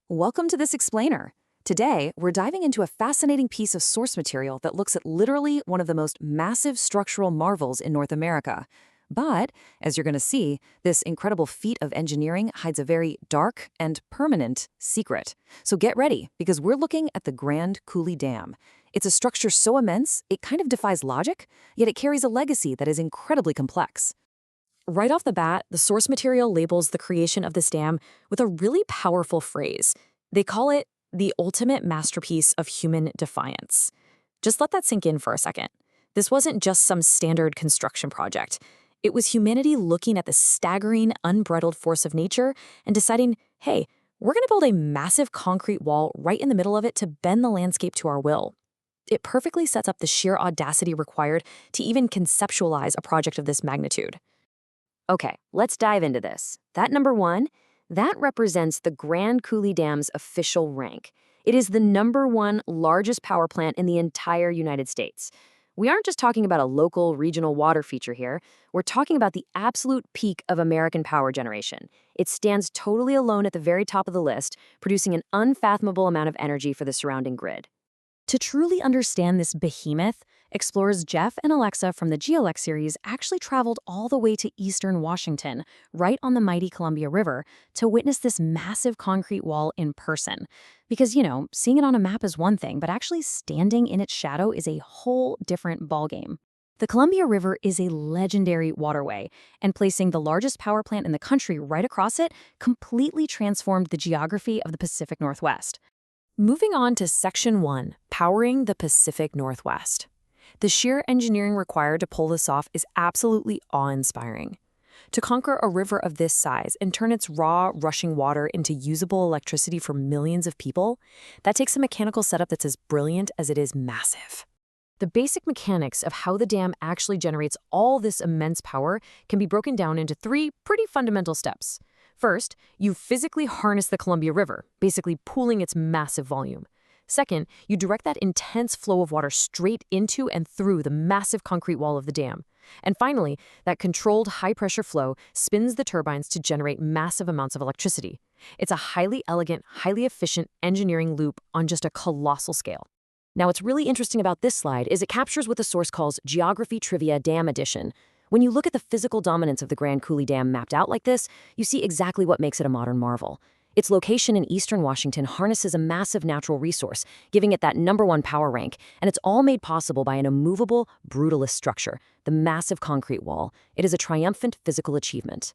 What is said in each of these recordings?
Welcome to this explainer. Today, we're diving into a fascinating piece of source material that looks at literally one of the most massive structural marvels in North America. But, as you're going to see, this incredible feat of engineering hides a very dark and permanent secret. So get ready, because we're looking at the Grand Coulee Dam. It's a structure so immense, it kind of defies logic, yet it carries a legacy that is incredibly complex. Right off the bat, the source material labels the creation of this dam with a really powerful phrase. They call it the ultimate masterpiece of human defiance. Just let that sink in for a second. This wasn't just some standard construction project. It was humanity looking at the staggering, unbridled force of nature and deciding, hey, we're going to build a massive concrete wall right in the middle of it to bend the landscape to our will. It perfectly sets up the sheer audacity required to even conceptualize a project of this magnitude. Okay, let's dive into this. That number one, that represents the Grand Coulee Dam's official rank. It is the #1 largest power plant in the entire United States. We aren't just talking about a local, regional water feature here. We're talking about the absolute peak of American power generation. It stands totally alone at the very top of the list, producing an unfathomable amount of energy for the surrounding grid. To truly understand this behemoth, explorers Jeff and Alexa from the GeoLex series actually traveled all the way to eastern Washington, right on the mighty Columbia River, to witness this massive concrete wall in person. Because, seeing it on a map is one thing, but actually standing in its shadow is a whole different ballgame. The Columbia River is a legendary waterway, and placing the largest power plant in the country right across it completely transformed the geography of the Pacific Northwest. Moving on to Section 1, Powering the Pacific Northwest. The sheer engineering required to pull this off is absolutely awe-inspiring. To conquer a river of this size and turn its raw, rushing water into usable electricity for millions of people, that takes a mechanical setup that's as brilliant as it is massive. The basic mechanics of how the dam actually generates all this immense power can be broken down into 3 pretty fundamental steps. First, you physically harness the Columbia River, basically pooling its massive volume. Second, you direct that intense flow of water straight into and through the massive concrete wall of the dam. And finally, that controlled high-pressure flow spins the turbines to generate massive amounts of electricity. It's a highly elegant, highly efficient engineering loop on just a colossal scale. Now, what's really interesting about this slide is it captures what the source calls Geography Trivia Dam Edition. When you look at the physical dominance of the Grand Coulee Dam mapped out like this, you see exactly what makes it a modern marvel. Its location in eastern Washington harnesses a massive natural resource, giving it that #1 power rank, and it's all made possible by an immovable, brutalist structure, the massive concrete wall. It is a triumphant physical achievement.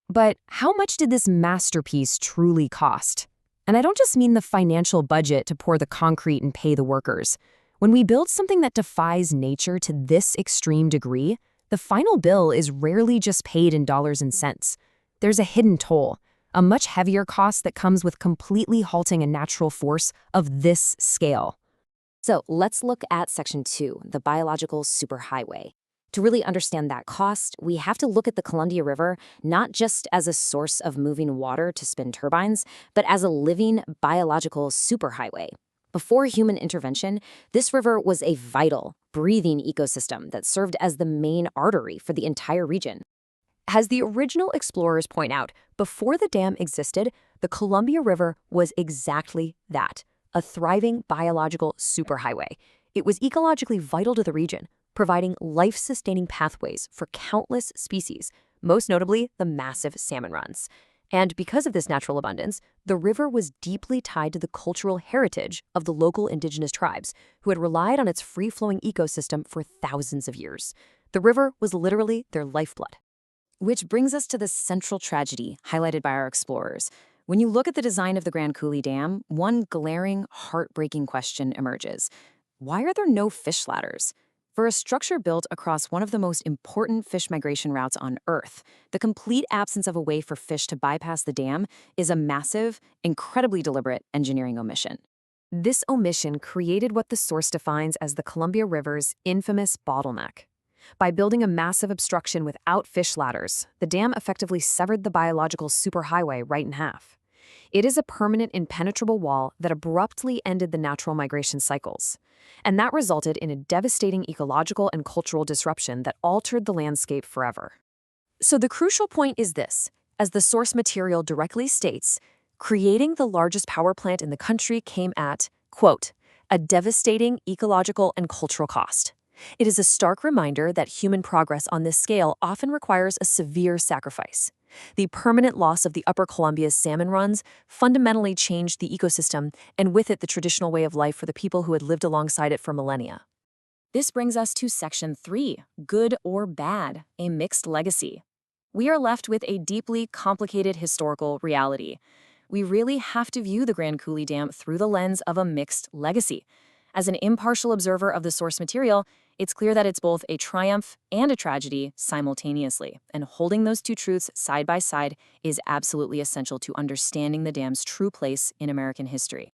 But how much did this masterpiece truly cost? And I don't just mean the financial budget to pour the concrete and pay the workers. When we build something that defies nature to this extreme degree, the final bill is rarely just paid in dollars and cents. There's a hidden toll, a much heavier cost that comes with completely halting a natural force of this scale. So let's look at Section 2, the biological superhighway. To really understand that cost, we have to look at the Columbia River not just as a source of moving water to spin turbines, but as a living biological superhighway. Before human intervention, this river was a vital, breathing ecosystem that served as the main artery for the entire region. As the original explorers point out, before the dam existed, the Columbia River was exactly that, a thriving biological superhighway. It was ecologically vital to the region, providing life-sustaining pathways for countless species, most notably the massive salmon runs. And because of this natural abundance, the river was deeply tied to the cultural heritage of the local indigenous tribes, who had relied on its free-flowing ecosystem for thousands of years. The river was literally their lifeblood. Which brings us to the central tragedy highlighted by our explorers. When you look at the design of the Grand Coulee Dam, one glaring, heartbreaking question emerges. Why are there no fish ladders? For a structure built across one of the most important fish migration routes on Earth, the complete absence of a way for fish to bypass the dam is a massive, incredibly deliberate engineering omission. This omission created what the source defines as the Columbia River's infamous bottleneck. By building a massive obstruction without fish ladders, the dam effectively severed the biological superhighway right in half. It is a permanent, impenetrable wall that abruptly ended the natural migration cycles. And that resulted in a devastating ecological and cultural disruption that altered the landscape forever. So the crucial point is this. As the source material directly states, Creating the largest power plant in the country came at, quote, a devastating ecological and cultural cost. It is a stark reminder that human progress on this scale often requires a severe sacrifice. The permanent loss of the Upper Columbia's salmon runs fundamentally changed the ecosystem, and with it the traditional way of life for the people who had lived alongside it for millennia. This brings us to Section 3, Good or Bad, a Mixed Legacy. We are left with a deeply complicated historical reality. We really have to view the Grand Coulee Dam through the lens of a mixed legacy. As an impartial observer of the source material, it's clear that it's both a triumph and a tragedy simultaneously, and holding those two truths side by side is absolutely essential to understanding the dam's true place in American history.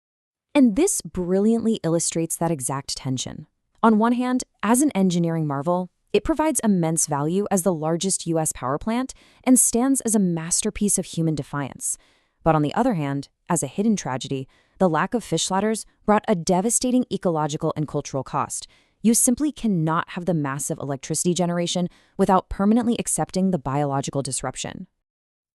And this brilliantly illustrates that exact tension. On one hand, as an engineering marvel, it provides immense value as the largest U.S. power plant and stands as a masterpiece of human defiance. But on the other hand, as a hidden tragedy, the lack of fish ladders brought a devastating ecological and cultural cost. You simply cannot have the massive electricity generation without permanently accepting the biological disruption.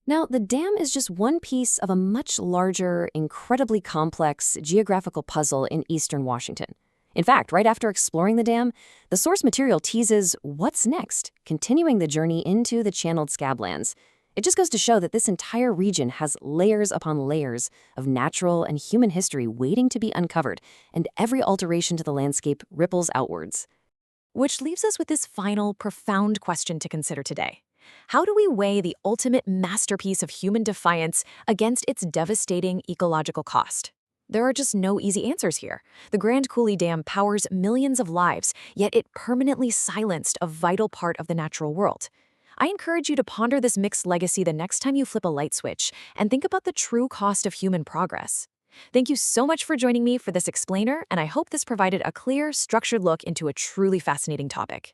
Now, the dam is just one piece of a much larger, incredibly complex geographical puzzle in eastern Washington. In fact, right after exploring the dam, the source material teases what's next, continuing the journey into the channeled scablands. It just goes to show that this entire region has layers upon layers of natural and human history waiting to be uncovered, and every alteration to the landscape ripples outwards. Which leaves us with this final, profound question to consider today. How do we weigh the ultimate masterpiece of human defiance against its devastating ecological cost? There are just no easy answers here. The Grand Coulee Dam powers millions of lives, yet it permanently silenced a vital part of the natural world. I encourage you to ponder this mixed legacy the next time you flip a light switch and think about the true cost of human progress. Thank you so much for joining me for this explainer, and I hope this provided a clear, structured look into a truly fascinating topic.